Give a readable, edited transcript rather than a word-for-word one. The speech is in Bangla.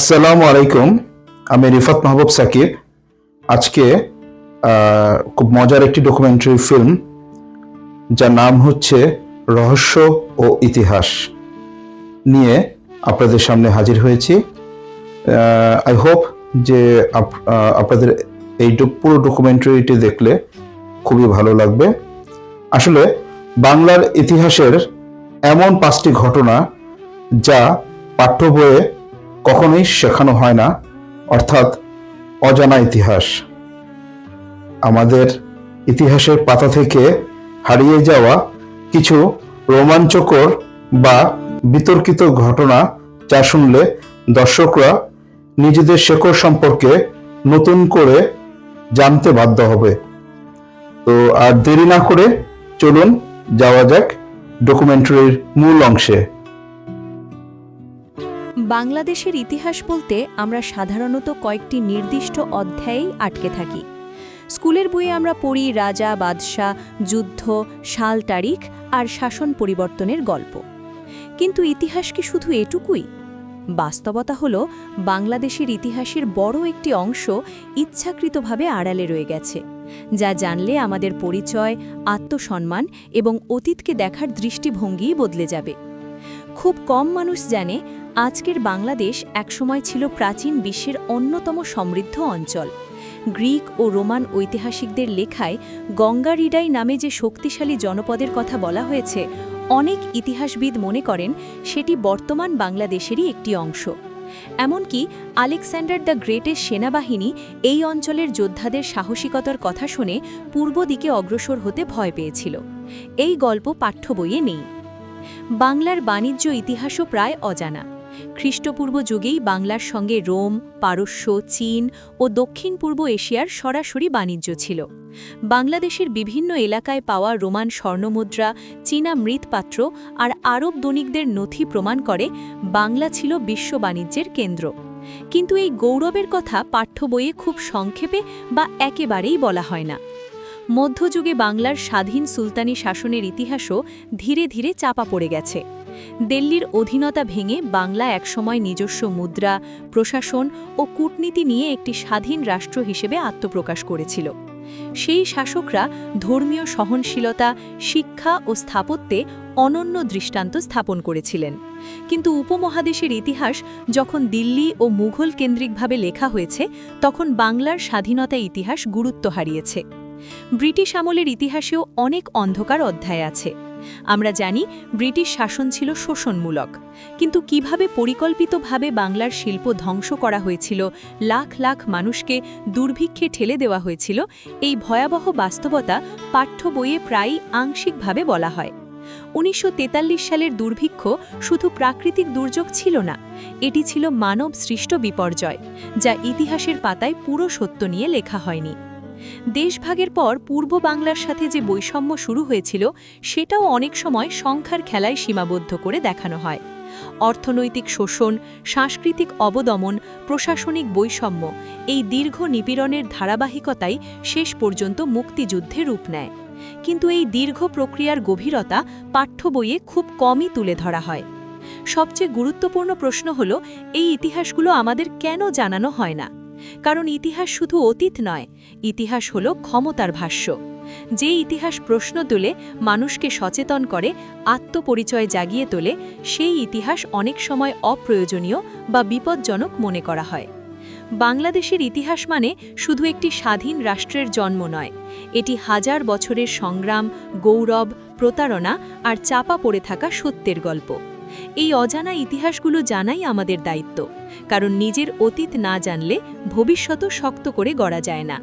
আসসালামু আলাইকুম। আমি রিফাত মাহবুব সাকিব। আজকে খুব মজার একটি ডকুমেন্টারি ফিল্ম, যার নাম হচ্ছে রহস্য ও ইতিহাস, নিয়ে আপনাদের সামনে হাজির হয়েছি। আই হোপ যে আপনাদের এই পুরো ডকুমেন্টারিটি দেখলে খুবই ভালো লাগবে। আসলে বাংলার ইতিহাসের এমন 5টি ঘটনা যা পাঠ্য বইয়ে কখনোই শেখানো হয় না, অর্থাৎ অজানা ইতিহাস। আমাদের ইতিহাসের পাতা থেকে হারিয়ে যাওয়া কিছু রোমাঞ্চকর বা বিতর্কিত ঘটনা, যা শুনলে দর্শকরা নিজেদের শেকড় সম্পর্কে নতুন করে জানতে বাধ্য হবে। তো আর দেরি না করে চলুন যাওয়া যাক ডকুমেন্টারির মূল অংশে। বাংলাদেশের ইতিহাস বলতে আমরা সাধারণত কয়েকটি নির্দিষ্ট অধ্যায়েই আটকে থাকি। স্কুলের বইয়ে আমরা পড়ি রাজা, বাদশাহ, যুদ্ধ, সাল তারিখ আর শাসন পরিবর্তনের গল্প। কিন্তু ইতিহাস কি শুধু এটুকুই? বাস্তবতা হলো বাংলাদেশের ইতিহাসের বড় একটি অংশ ইচ্ছাকৃতভাবে আড়ালে রয়ে গেছে, যা জানলে আমাদের পরিচয়, আত্মসম্মান এবং অতীতকে দেখার দৃষ্টিভঙ্গিই বদলে যাবে। খুব কম মানুষ জানে আজকের বাংলাদেশ একসময় ছিল প্রাচীন বিশ্বের অন্যতম সমৃদ্ধ অঞ্চল। গ্রিক ও রোমান ঐতিহাসিকদের লেখায় গঙ্গারিডাই নামে যে শক্তিশালী জনপদের কথা বলা হয়েছে, অনেক ইতিহাসবিদ মনে করেন সেটি বর্তমান বাংলাদেশেরই একটি অংশ। এমনকি আলেকজান্ডার দ্য গ্রেটের সেনাবাহিনী এই অঞ্চলের যোদ্ধাদের সাহসিকতার কথা শুনে পূর্ব দিকে অগ্রসর হতে ভয় পেয়েছিল। এই গল্প পাঠ্য বইয়ে নেই। বাংলার বাণিজ্য ইতিহাসও প্রায় অজানা। খ্রিস্টপূর্ব যুগেই বাংলার সঙ্গে রোম, পারস্য, চীন ও দক্ষিণ পূর্ব এশিয়ার সরাসরি বাণিজ্য ছিল। বাংলাদেশের বিভিন্ন এলাকায় পাওয়া রোমান স্বর্ণমুদ্রা, চীনা মৃৎপাত্র আর আরব বণিকদের নথি প্রমাণ করে বাংলা ছিল বিশ্ব বাণিজ্যের কেন্দ্র। কিন্তু এই গৌরবের কথা পাঠ্য বইয়ে খুব সংক্ষেপে বা একেবারেই বলা হয় না। মধ্যযুগে বাংলার স্বাধীন সুলতানি শাসনের ইতিহাসও ধীরে ধীরে চাপা পড়ে গেছে। দিল্লির অধীনতা ভেঙে বাংলা একসময় নিজস্ব মুদ্রা, প্রশাসন ও কূটনীতি নিয়ে একটি স্বাধীন রাষ্ট্র হিসেবে আত্মপ্রকাশ করেছিল। সেই শাসকরা ধর্মীয় সহনশীলতা, শিক্ষা ও স্থাপত্যে অনন্য দৃষ্টান্ত স্থাপন করেছিলেন। কিন্তু উপমহাদেশের ইতিহাস যখন দিল্লি ও মুঘল কেন্দ্রিকভাবে লেখা হয়েছে, তখন বাংলার স্বাধীনতা ইতিহাস গুরুত্ব হারিয়েছে। ব্রিটিশ আমলের ইতিহাসেও অনেক অন্ধকার অধ্যায় আছে। আমরা জানি ব্রিটিশ শাসন ছিল শোষণমূলক, কিন্তু কিভাবে পরিকল্পিতভাবে বাংলার শিল্প ধ্বংস করা হয়েছিল, লাখ লাখ মানুষকে দুর্ভিক্ষে ঠেলে দেওয়া হয়েছিল, এই ভয়াবহ বাস্তবতা পাঠ্য বইয়ে প্রায়ই আংশিকভাবে বলা হয়। 1943 সালের দুর্ভিক্ষ শুধু প্রাকৃতিক দুর্যোগ ছিল না, এটি ছিল মানব সৃষ্ট বিপর্যয়, যা ইতিহাসের পাতায় পুরো সত্য নিয়ে লেখা হয়নি। দেশভাগের পর পূর্ব বাংলার সাথে যে বৈষম্য শুরু হয়েছিল, সেটাও অনেক সময় সংখ্যার খেলায় সীমাবদ্ধ করে দেখানো হয়। অর্থনৈতিক শোষণ, সাংস্কৃতিক অবদমন, প্রশাসনিক বৈষম্য, এই দীর্ঘ নিপীড়নের ধারাবাহিকতাই শেষ পর্যন্ত মুক্তিযুদ্ধে রূপ নেয়। কিন্তু এই দীর্ঘ প্রক্রিয়ার গভীরতা পাঠ্য বইয়ে খুব কমই তুলে ধরা হয়। সবচেয়ে গুরুত্বপূর্ণ প্রশ্ন হল, এই ইতিহাসগুলো আমাদের কেন জানানো হয় না? কারণ ইতিহাস শুধু অতীত নয়, ইতিহাস হলো ক্ষমতার ভাষ্য। যে ইতিহাস প্রশ্ন তুলে, মানুষকে সচেতন করে, আত্মপরিচয় জাগিয়ে তোলে, সেই ইতিহাস অনেক সময় অপ্রয়োজনীয় বা বিপজ্জনক মনে করা হয়। বাংলাদেশের ইতিহাস মানে শুধু একটি স্বাধীন রাষ্ট্রের জন্ম নয়, এটি হাজার বছরের সংগ্রাম, গৌরব, প্রতারণা আর চাপা পড়ে থাকা সত্যের গল্প। এই অজানা ইতিহাসগুলো জানাই আমাদের দায়িত্ব, কারণ নিজের অতীত না জানলে ভবিষ্যৎও শক্ত করে গড়া যায় না।